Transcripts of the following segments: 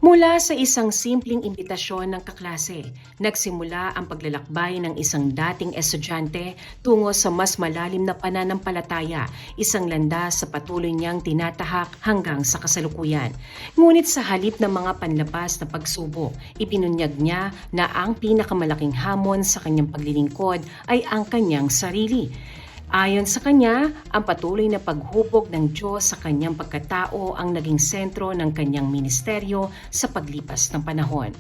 Mula sa isang simpleng imbitasyon ng kaklase, nagsimula ang paglalakbay ng isang dating estudyante tungo sa mas malalim na pananampalataya, isang landas sa patuloy niyang tinatahak hanggang sa kasalukuyan. Ngunit sa halip ng mga panlabas na pagsubok, ibinunyag niya na ang pinakamalaking hamon sa kanyang paglilingkod ay ang kanyang sarili. Ayon sa kanya, ang patuloy na paghubog ng Diyos sa kanyang pagkatao ang naging sentro ng kanyang ministeryo sa paglipas ng panahon.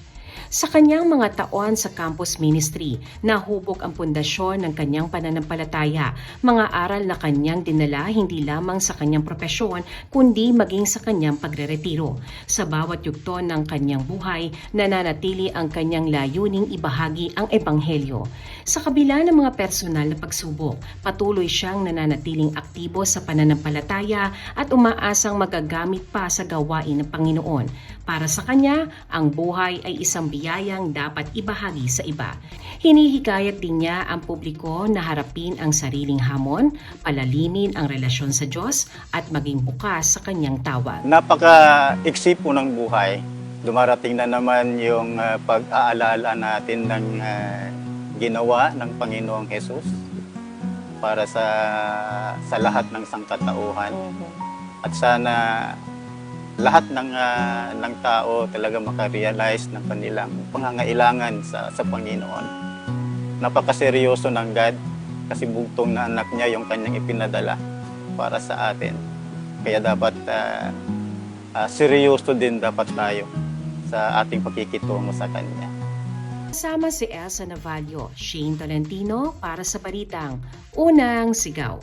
Sa kanyang mga taon sa campus ministry, nahubog ang pundasyon ng kanyang pananampalataya, mga aral na kanyang dinala hindi lamang sa kanyang propesyon kundi maging sa kanyang pagreretiro. Sa bawat yugto ng kanyang buhay, nananatili ang kanyang layuning ibahagi ang ebanghelyo. Sa kabila ng mga personal na pagsubok, patuloy siyang nananatiling aktibo sa pananampalataya at umaasang magagamit pa sa gawain ng Panginoon. Para sa kanya, ang buhay ay isang biyayang dapat ibahagi sa iba. Hinihikayat din niya ang publiko na harapin ang sariling hamon, palalimin ang relasyon sa Diyos at maging bukas sa kanyang tawag. Napaka-iksi po ng buhay. Dumarating na naman yung pag-aalala natin ng ginawa ng Panginoong Jesus para sa lahat ng sangkatauhan. At sana lahat ng tao talaga makarealize ng kanilang pangangailangan sa Panginoon. Napakaseryoso ng God kasi bugtong na anak niya yung kanyang ipinadala para sa atin. Kaya dapat seryoso din dapat tayo sa ating pakikitungo sa Kanya. Kasama si Elsa Navallo, Shane Tolentino para sa Balitang Unang Sigaw.